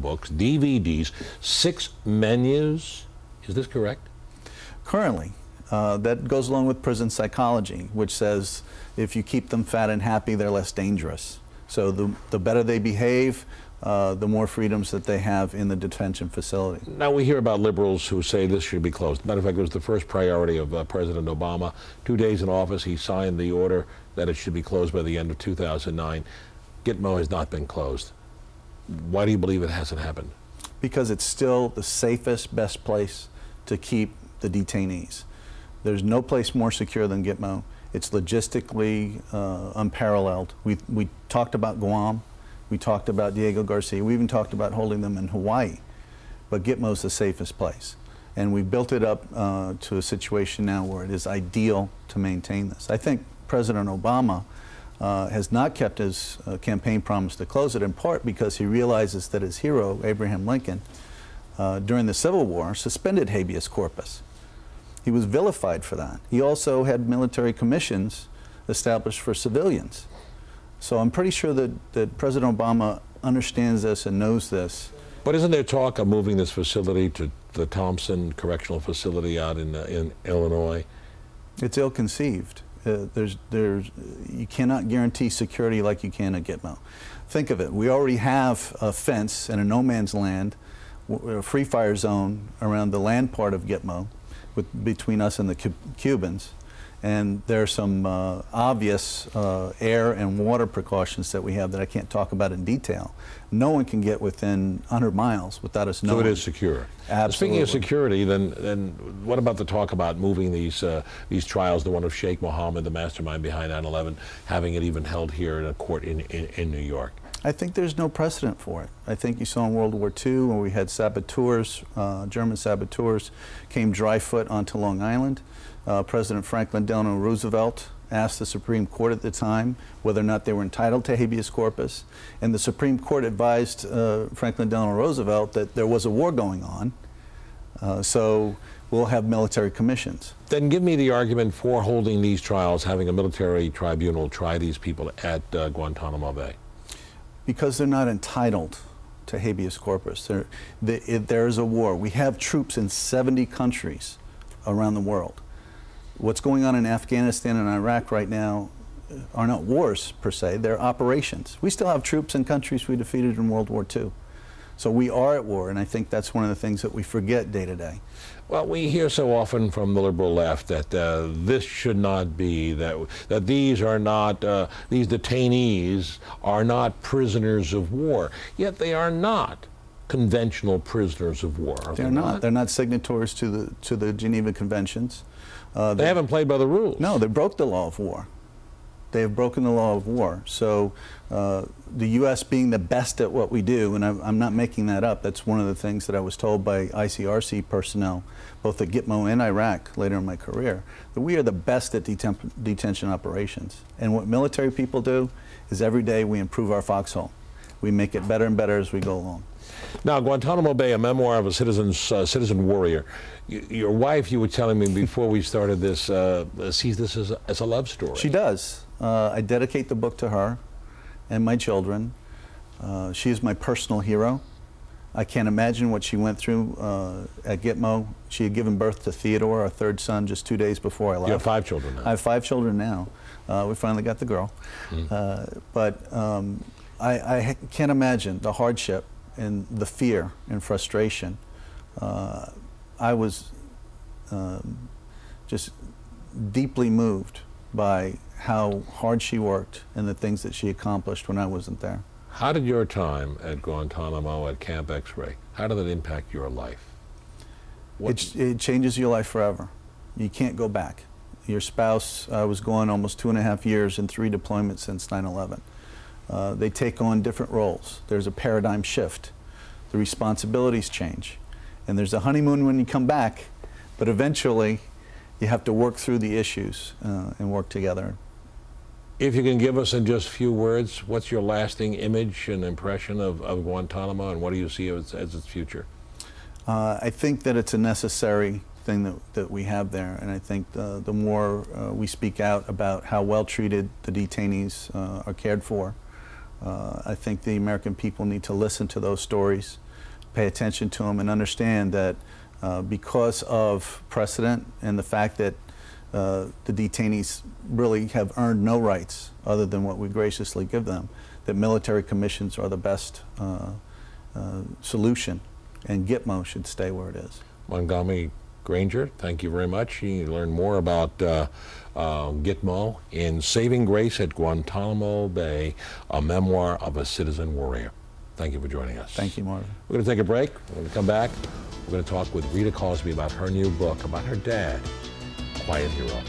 audiobooks, DVDs, 6 menus. Is this correct? Currently. That goes along with prison psychology, which says if you keep them fat and happy, they're less dangerous. So the better they behave, the more freedoms that they have in the detention facility. Now we hear about liberals who say this should be closed. Matter of fact, it was the first priority of President Obama. 2 days in office, he signed the order that it should be closed by the end of 2009. Gitmo has not been closed. Why do you believe it hasn't happened? Because it's still the safest, best place to keep the detainees. There's no place more secure than Gitmo. It's logistically unparalleled. We talked about Guam. We talked about Diego Garcia. We even talked about holding them in Hawaii. But Gitmo's the safest place. And we built it up to a situation now where it is ideal to maintain this. I think President Obama has not kept his campaign promise to close it, in part because he realizes that his hero, Abraham Lincoln, during the Civil War, suspended habeas corpus. He was vilified for that. He also had military commissions established for civilians. So I'm pretty sure that President Obama understands this and knows this. But isn't there talk of moving this facility to the Thompson Correctional Facility out in Illinois? It's ill-conceived. You cannot guarantee security like you can at Gitmo. Think of it. We already have a fence and a no man's land, a free fire zone around the land part of Gitmo between us and the Cubans. And there are some obvious air and water precautions that we have that I can't talk about in detail. No one can get within 100 miles without us knowing. So it is secure. Absolutely. Speaking of security, then what about the talk about moving these trials, the one of Sheikh Mohammed, the mastermind behind 9/11, having it even held here in a court in New York? I think there's no precedent for it. I think you saw in World War II when we had saboteurs, German saboteurs came dry foot onto Long Island. President Franklin Delano Roosevelt asked the Supreme Court at the time whether or not they were entitled to habeas corpus, and the Supreme Court advised Franklin Delano Roosevelt that there was a war going on, so we'll have military commissions. Then give me the argument for holding these trials, having a military tribunal try these people at Guantanamo Bay. Because they're not entitled to habeas corpus. There's a war. We have troops in 70 countries around the world. What's going on in Afghanistan and Iraq right now are not wars per se, they're operations. We still have troops in countries we defeated in World War II. So we are at war, and I think that's one of the things that we forget day to day. Well, we hear so often from the liberal left that this should not be, that these are not, these detainees are not prisoners of war, yet they are not conventional prisoners of war. They're not. They're not signatories to the Geneva Conventions. They haven't played by the rules. No, they broke the law of war. They have broken the law of war. So the U.S. being the best at what we do, and I'm not making that up, that's one of the things that I was told by ICRC personnel, both at Gitmo and Iraq later in my career, that we are the best at detention operations. And what military people do is every day we improve our foxhole. We make it better and better as we go along. Now, Guantanamo Bay, a memoir of a citizen warrior. Your wife, you were telling me before we started this, sees this as a love story. She does. I dedicate the book to her and my children. She is my personal hero. I can't imagine what she went through at Gitmo. She had given birth to Theodore, our third son, just 2 days before I left. You have 5 children now. I have 5 children now. We finally got the girl. But I can't imagine the hardship and the fear and frustration. I was just deeply moved by how hard she worked and the things that she accomplished when I wasn't there. How did your time at Guantanamo, at Camp X-Ray, how did it impact your life? It changes your life forever. You can't go back. Your spouse was gone almost 2.5 years and 3 deployments since 9/11. They take on different roles. There's a paradigm shift. The responsibilities change. And there's a honeymoon when you come back, but eventually you have to work through the issues and work together. If you can give us in just a few words, what's your lasting image and impression of Guantanamo, and what do you see as its future? I think that it's a necessary thing that we have there, and I think the more we speak out about how well treated the detainees are cared for, I think the American people need to listen to those stories pay attention to them and understand that because of precedent and the fact that the detainees really have earned no rights other than what we graciously give them, that military commissions are the best solution, and Gitmo should stay where it is. Montgomery, Granger, thank you very much. You learn more about Gitmo in Saving Grace at Guantanamo Bay, a memoir of a citizen warrior. Thank you for joining us. Thank you, Marvin. We're going to take a break. We're going to come back. We're going to talk with Rita Cosby about her new book about her dad, Quiet Hero.